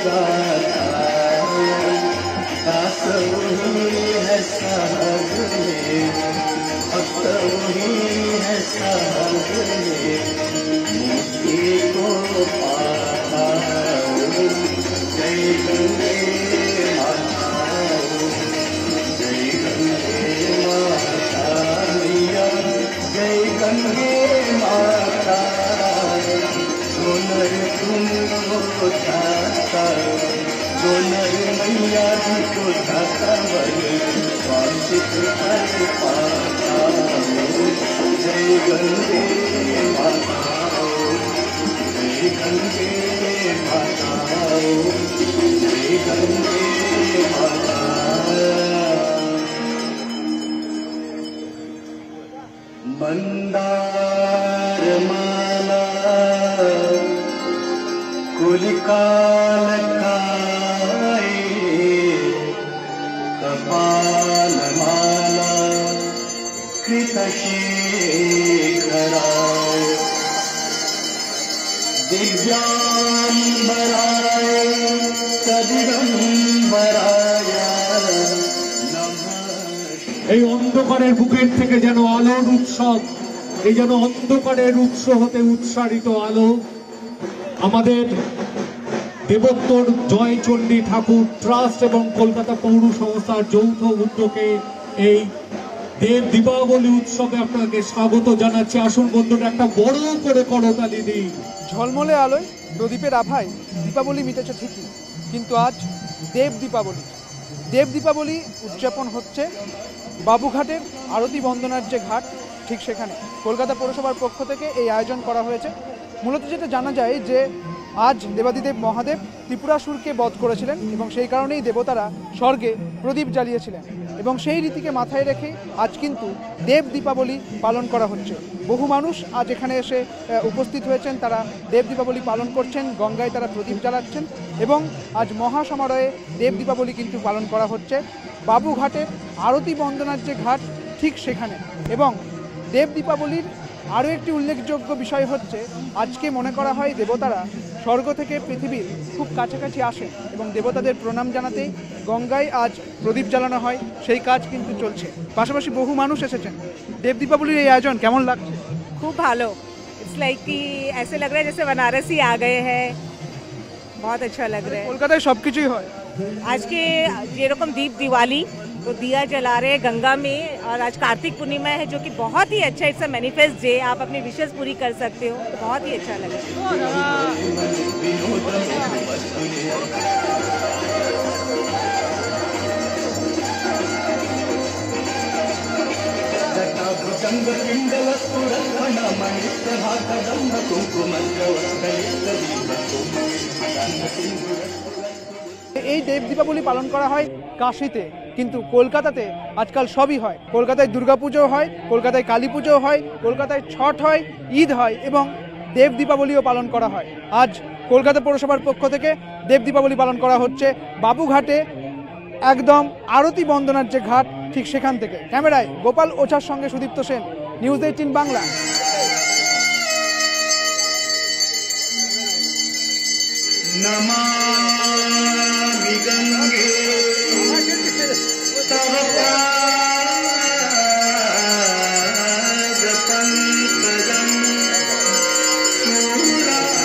गाता, दास वही है साज में, भक्त वही है साज में, मुक्ति को पाता। जय गंगे माता, जय गंगे माता मैया, जय गंगे माता। सोनर तुमको जाता, सोनर मैया जी को जाता, बड़े वांछित फल पाता। जय गंगे माता, जय गंगे माता, जय गंगे माता। मंदार माला कुलिकाल काए, कपाल माला कृतशेखरा, दिव्यांबराय सदिगंबराय नमः। এই অন্ধকারের বুকের থেকে যেন আলোর উৎসব, এই যেন অন্ধকারের উৎস হতে উৎসারিত আলো। আমাদের দেবোত্তর জয়চণ্ডী ঠাকুর ট্রাস্ট এবং কলকাতা পৌর সংস্থার যৌথ উদ্যোগে এই দেব দীপাবলি উৎসবে আপনাকে স্বাগত জানাচ্ছি। আসুন বন্ধুরা, একটা বড় করে করতালি দিই। ঝলমলে আলোয় প্রদীপের আভায় দীপাবলি মিটেছে ঠিকই, কিন্তু আজ দেব দীপাবলি। দেব দীপাবলি উদযাপন হচ্ছে বাবুঘাটের আরতি বন্দনার যে ঘাট, ঠিক সেখানে কলকাতা পৌরসভার পক্ষ থেকে এই আয়োজন করা হয়েছে। মূলত যেটা জানা যায় যে আজ দেবাদিদেব মহাদেব ত্রিপুরাসুরকে বধ করেছিলেন এবং সেই কারণেই দেবতারা স্বর্গে প্রদীপ জ্বালিয়েছিলেন, এবং সেই রীতিকে মাথায় রেখে আজ কিন্তু দেব দীপাবলি পালন করা হচ্ছে। বহু মানুষ আজ এখানে এসে উপস্থিত হয়েছেন, তারা দেব দীপাবলি পালন করছেন, গঙ্গায় তারা প্রদীপ জ্বালাচ্ছেন এবং আজ মহাসমারোহে দেব দীপাবলি কিন্তু পালন করা হচ্ছে বাবুঘাটের আরতি বন্দনার যে ঘাট, ঠিক সেখানে। এবং দেব দীপাবলির আরও একটি উল্লেখযোগ্য বিষয় হচ্ছে আজকে মনে করা হয় দেবতারা স্বর্গ থেকে পৃথিবীর খুব কাছাকাছি আসেন এবং দেবতাদের প্রণাম জানাতেই গঙ্গায় আজ প্রদীপ জ্বালানো হয়, সেই কাজ কিন্তু চলছে। পাশাপাশি বহু মানুষ এসেছেন। দেব দীপাবলির এই আয়োজন কেমন লাগছে? खूब भालो। इट्स लाइक कि ऐसे लग रहा है जैसे बनारस ही आ गए हैं, बहुत अच्छा लग रहा है। কলকাতায় সব কিছুই হয়। आज के ये रकम दीप दिवाली तो दिया जला रहे गंगा में, और आज कार्तिक पूर्णिमा है जो कि बहुत ही अच्छा, इट्स अ मैनिफेस्ट डे, आप अपनी विशेष पूरी कर सकते हो, तो बहुत ही अच्छा लगा। এই দেব দীপাবলি পালন করা হয় কাশীতে, কিন্তু কলকাতাতে আজকাল সবই হয়। কলকাতায় দুর্গাপুজো হয়, কলকাতায় কালী পুজো হয়, কলকাতায় ছট হয়, ঈদ হয় এবং দেব দীপাবলিও পালন করা হয়। আজ কলকাতা পৌরসভার পক্ষ থেকে দেব দীপাবলি পালন করা হচ্ছে বাবুঘাটে, একদম আরতি বন্দনার যে ঘাট, ঠিক সেখান থেকে। ক্যামেরায় গোপাল ওঝার সঙ্গে সুদীপ্ত সেন, নিউজ 18 বাংলা। नमामि गंगे तव पादपङ्कजं सुरारे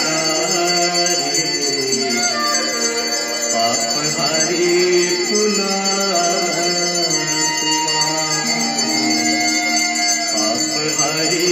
पापहारी पुनातुमा, पापहारी